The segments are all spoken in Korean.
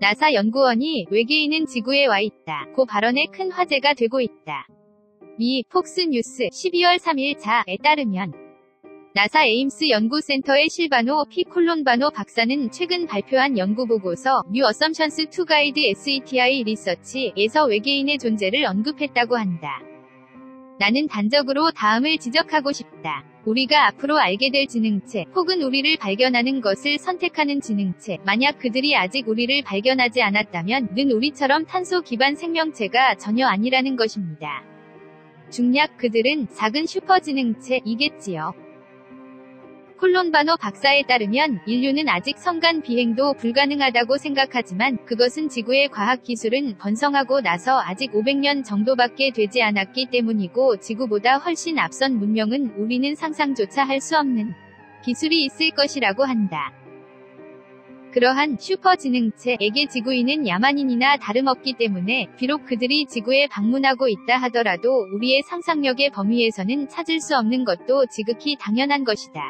나사 연구원이 외계인은 지구에 와 있다. 고 발언에 큰 화제가 되고 있다. 미 폭스뉴스 12월 3일 자에 따르면 나사 에임스 연구센터의 실바노 P. 콜론바노 박사는 최근 발표한 연구보고서 New Assumptions to Guide SETI Research에서 외계인의 존재를 언급했다고 한다. 나는 단적으로 다음을 지적하고 싶다. 우리가 앞으로 알게 될 지능체, 혹은 우리를 발견하는 것을 선택하는 지능체, 만약 그들이 아직 우리를 발견하지 않았다면 는 우리처럼 탄소 기반 생명체가 전혀 아니라는 것입니다. 중략 그들은 작은 슈퍼지능체이겠지요. 콜론바노 박사에 따르면 인류는 아직 성간 비행도 불가능하다고 생각하지만 그것은 지구의 과학기술은 번성하고 나서 아직 500년 정도밖에 되지 않았기 때문이고 지구보다 훨씬 앞선 문명은 우리는 상상조차 할 수 없는 기술이 있을 것이라고 한다. 그러한 슈퍼지능체에게 지구인은 야만인이나 다름없기 때문에 비록 그들이 지구에 방문하고 있다 하더라도 우리의 상상력의 범위에서는 찾을 수 없는 것도 지극히 당연한 것이다.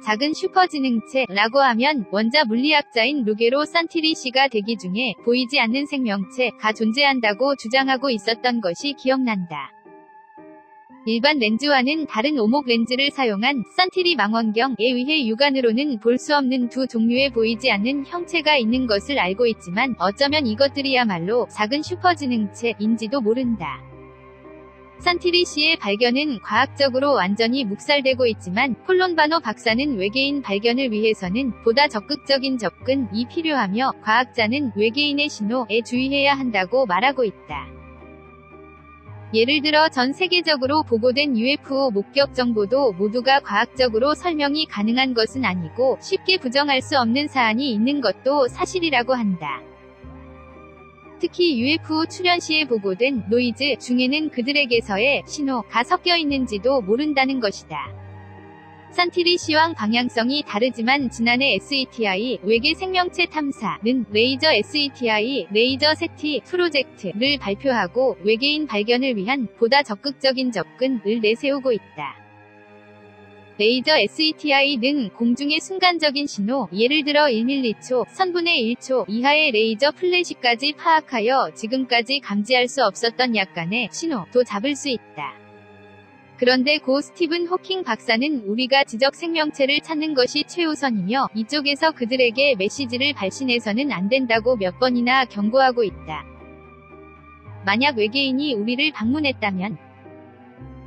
작은 슈퍼지능체라고 하면 원자 물리학자인 루게로 산티리시가 대기 중에 보이지 않는 생명체가 존재한다고 주장하고 있었던 것이 기억난다. 일반 렌즈와는 다른 오목 렌즈를 사용한 산티리 망원경에 의해 육안으로는 볼 수 없는 두 종류의 보이지 않는 형체가 있는 것을 알고 있지만 어쩌면 이것들이야말로 작은 슈퍼지능체인지도 모른다. 산티리 씨의 발견은 과학적으로 완전히 묵살되고 있지만 콜론바노 박사는 외계인 발견을 위해서는 보다 적극적인 접근이 필요하며 과학자는 외계인의 신호에 주의해야 한다고 말하고 있다. 예를 들어 전 세계적으로 보고된 UFO 목격 정보도 모두가 과학적으로 설명이 가능한 것은 아니고 쉽게 부정할 수 없는 사안이 있는 것도 사실이라고 한다. 특히 UFO 출현 시에 보고된 노이즈 중에는 그들에게서의 신호가 섞여 있는지도 모른다는 것이다. 산티리 시황 방향성이 다르지만 지난해 SETI 외계 생명체 탐사는 레이저 SETI 레이저 세티 프로젝트를 발표하고 외계인 발견을 위한 보다 적극적인 접근을 내세우고 있다. 레이저 SETI는 공중의 순간적인 신호, 예를 들어 1밀리초, 1000분의 1초 이하의 레이저 플래시까지 파악하여 지금까지 감지할 수 없었던 약간의 신호도 잡을 수 있다. 그런데 고 스티븐 호킹 박사는 우리가 지적 생명체를 찾는 것이 최우선이며 이쪽에서 그들에게 메시지를 발신해서는 안 된다고 몇 번이나 경고하고 있다. 만약 외계인이 우리를 방문했다면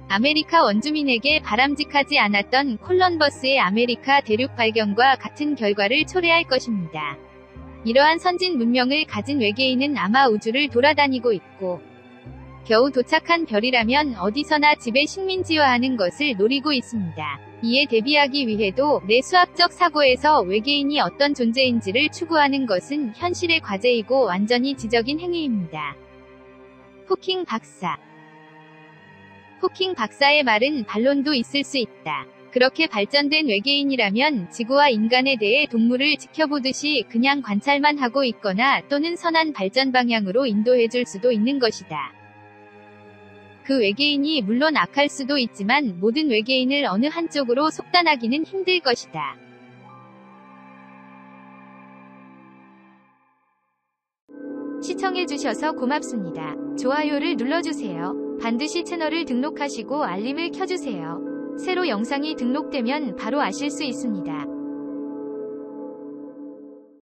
아메리카 원주민에게 바람직하지 않았던 콜럼버스의 아메리카 대륙 발견과 같은 결과를 초래할 것입니다. 이러한 선진 문명을 가진 외계인은 아마 우주를 돌아다니고 있고 겨우 도착한 별이라면 어디서나 지배 식민지화하는 것을 노리고 있습니다. 이에 대비하기 위해도 내 수학적 사고에서 외계인이 어떤 존재인지를 추구하는 것은 현실의 과제이고 완전히 지적인 행위입니다. 호킹 박사. 호킹 박사의 말은 반론도 있을 수 있다. 그렇게 발전된 외계인이라면 지구와 인간에 대해 동물을 지켜보듯이 그냥 관찰만 하고 있거나 또는 선한 발전 방향으로 인도해줄 수도 있는 것이다. 그 외계인이 물론 악할 수도 있지만 모든 외계인을 어느 한쪽으로 속단하기는 힘들 것이다. 시청해주셔서 고맙습니다. 좋아요를 눌러주세요. 반드시 채널을 등록하시고 알림을 켜주세요. 새로 영상이 등록되면 바로 아실 수 있습니다.